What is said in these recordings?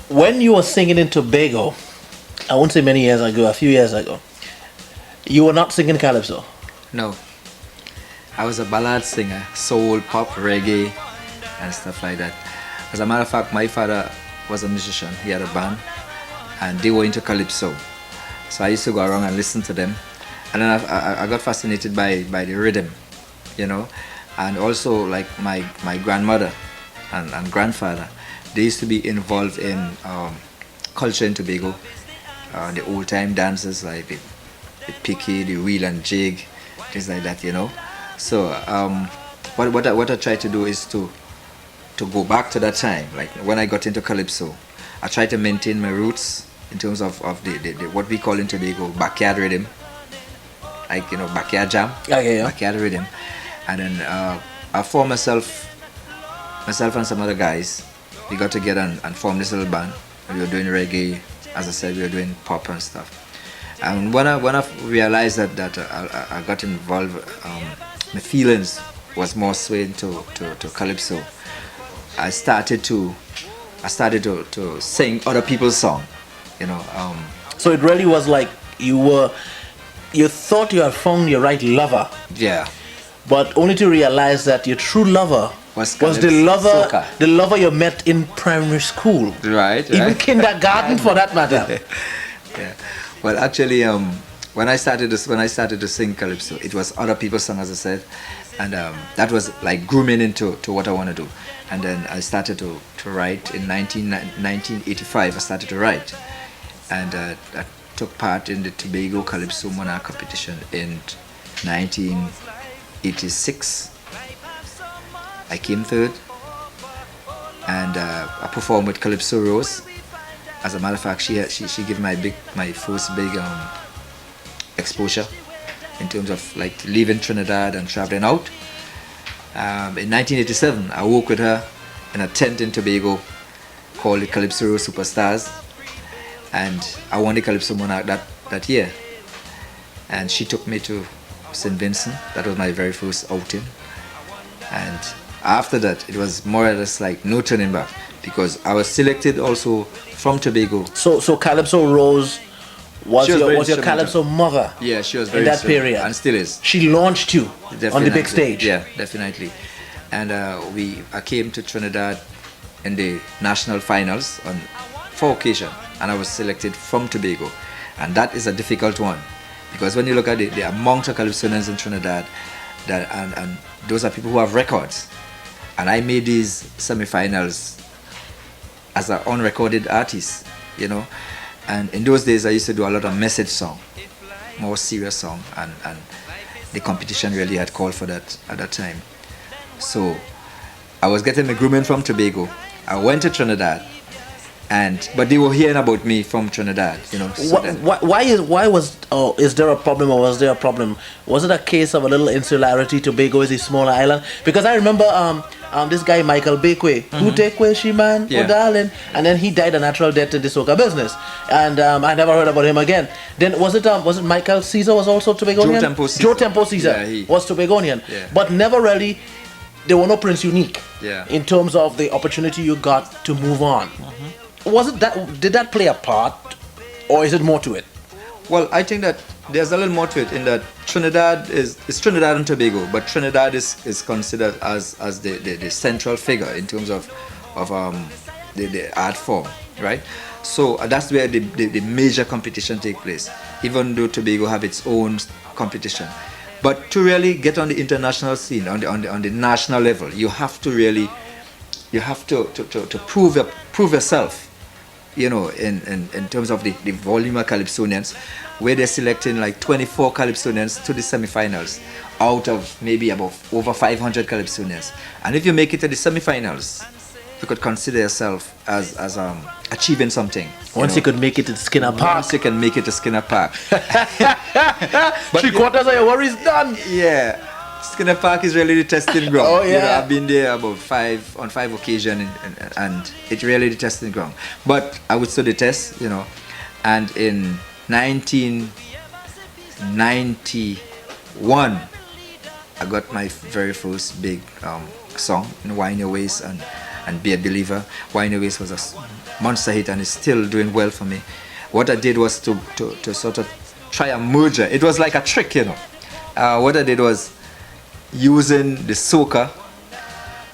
when you were singing in Tobago, I won't say many years ago, a few years ago, you were not singing calypso. No, I was a ballad singer, soul, pop, reggae, and stuff like that. As a matter of fact, my father was a musician. He had a band, and they were into calypso. So I used to go around and listen to them, and then I got fascinated by the rhythm, you know, and also like my grandmother and grandfather, they used to be involved in culture in Tobago, the old time dances like the picky, the wheel and jig, things like that, you know. So what I try to do is to go back to that time, like when I got into calypso. I try to maintain my roots in terms of the what we call in Tobago backyard rhythm, like, you know, backyard jam, backyard rhythm, and then I formed myself and some other guys. We got together and formed this little band. We were doing reggae, as I said, we were doing pop and stuff. And when I realized that I got involved, my feelings was more swayed to calypso. I started to sing other people's song, you know. So it really was like you thought you had found your right lover. Yeah. But only to realize that your true lover was the lover you met in primary school. Right. Even kindergarten for that matter. Yeah. Well, actually, when I started to sing calypso, it was other people's song, as I said, and that was like grooming into what I want to do. And then I started to write in 1985. I started to write, and I took part in the Tobago Calypso Monarch competition in 1986. I came third, and I performed with Calypso Rose. As a matter of fact, she gave my first big exposure in terms of like leaving Trinidad and traveling out. In 1987, I worked with her in a tent in Tobago called the Calypso Rose Superstars, and I won the Calypso Monarch that year. And she took me to St. Vincent. That was my very first outing. And after that, it was more or less like no turning back, because I was selected also from Tobago. So Calypso Rose was your Calypso mother. Yeah, she was very in that period, and still is. She launched you on the big stage. Yeah, definitely. And I came to Trinidad in the national finals on 4 occasions, and I was selected from Tobago, and that is a difficult one, because when you look at the amount of calypsonians in Trinidad, and those are people who have records, and I made these semi-finals as an unrecorded artist, you know. And in those days, I used to do a lot of message song, more serious song, and the competition really had called for that at that time. So I was getting my grooming from Tobago. I went to Trinidad, but they were hearing about me from Trinidad, you know. So is there a problem, or was there a problem? Was it a case of a little insularity? Tobago is a smaller island, because I remember this guy Michael Bakeway, who take away she man, oh darling, and then he died a natural death in the soca business, and I never heard about him again. Then was it Michael Caesar was also Tobagonian? Joe Tempo Caesar was Tobagonian, but never really. There were no Prince Unique in terms of the opportunity you got to move on. Was it that? Did that play a part, or is it more to it? Well, I think that there's a little more to it, in that Trinidad is Trinidad and Tobago, but Trinidad is considered as the central figure in terms of the art form, right? So that's where the major competition take place, even though Tobago have its own competition. But to really get on the international scene, on the national level, you have to prove yourself. You know, in terms of the volume of Calypsonians, where they're selecting like 24 Calypsonians to the semi-finals out of maybe about over 500 Calypsonians. And if you make it to the semi-finals, you could consider yourself as achieving something. Once you could make it to Skinner Park. Once you can make it to Skinner Park. But 3/4 of your work is done. Yeah. Skinner Park is really the testing ground. Oh yeah. You know, I've been there about 5 occasions, and it's really the testing ground. But I would still the test, you know. And in 1991, I got my very first big song in Wine Your Ways and Be a Believer. Wine Your Ways was monster hit and it's still doing well for me. What I did was to sort of try a merger. It was like a trick, you know. What I did was using the soca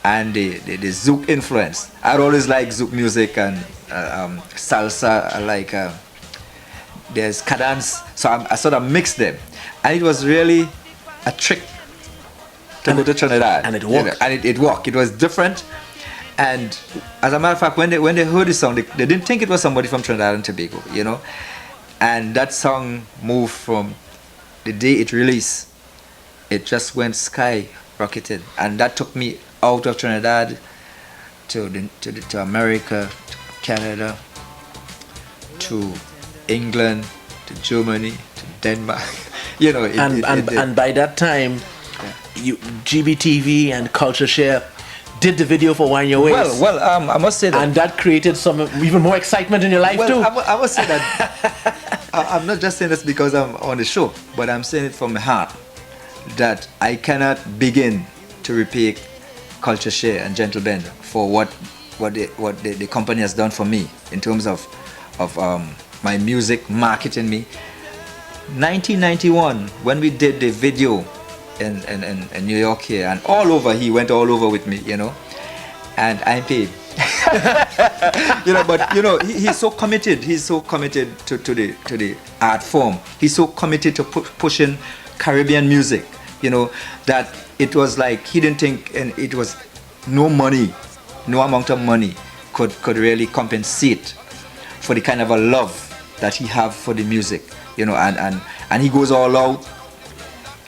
and the zouk influence. I'd always like zouk music and salsa. I like there's cadence, so I sort of mixed them, and it was really a trick to go to Trinidad, and it worked. You know, and it worked. It was different, and as a matter of fact, when they heard the song, they didn't think it was somebody from Trinidad and Tobago, you know, and that song moved from the day it released. It just went skyrocketed, and that took me out of Trinidad to America, to Canada, to England, to Germany, to Denmark. You know, and by that time, G.B.T.V and CultureShare did the video for Wind Your Waist. Well, I must say that, and that created some even more excitement in your life too. I must say that I'm not just saying this because I'm on the show, but I'm saying it from my heart that I cannot begin to repay CultureShare and Gentle Ben for what the company has done for me in terms of my music, marketing me. 1991, when we did the video in New York here and all over, he went all over with me, you know, and I'm paid. You know, but you know, he's so committed. He's so committed to the art form. He's so committed to pushing Caribbean music, you know, that it was like he didn't think, and it was no money, no amount of money could really compensate for the kind of a love that he have for the music, you know, and he goes all out.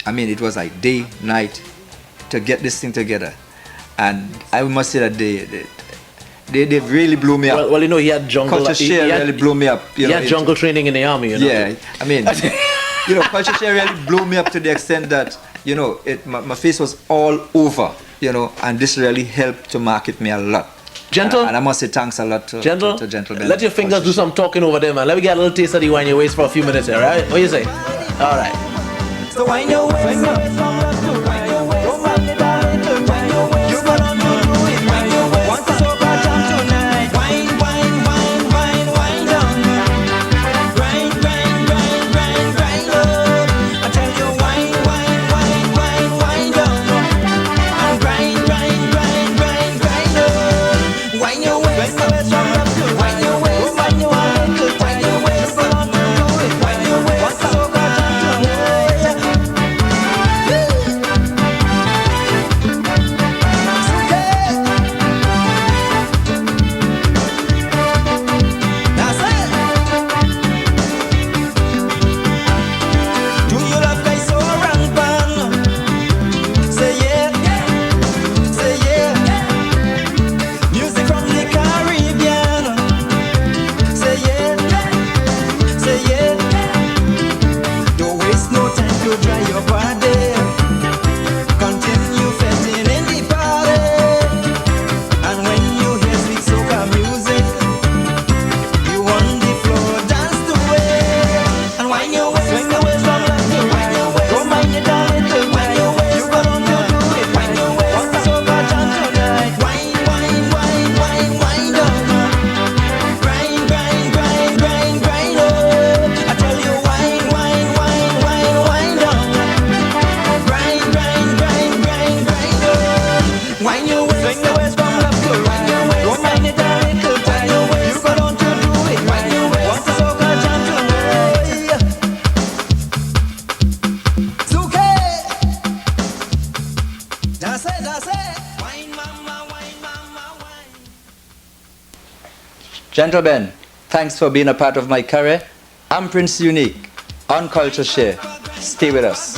I mean, it was like day, night to get this thing together, and I must say that they really blew me up. Well, you know, he had jungle. CultureShare really blew me up. You he know, had jungle training in the army, you know. Yeah, I mean, you know, CultureShare really blew me up to the extent that, you know, my face was all over, you know, and this really helped to market me a lot. Gentle, and I must say thanks a lot to Gentle Ben. Let your fingers do some talking over there, man. Let me get a little taste of the Wind Your Waist for a few minutes here, right? What do you say? All right. So wind your waist, wind your waist, wind your waist. Don't mind me, darling, to wind your waist. You got on to do it, wind your waist. Want to soca jam tonight? Wind, wind, wind, wind, wind down. Grind, grind, grind, grind, grind up. I tell you, wind, wind, wind, wind, wind down. And grind, grind, grind, grind, grind up. Wind your waist, wind your waist, wind your waist. Don't mind me, darling, to wind your waist. You got on to do it, wind your waist. Want to soca jam tonight? Gentle Ben, thanks for being a part of my career. I'm Prince Unique on CultureShare. Stay with us.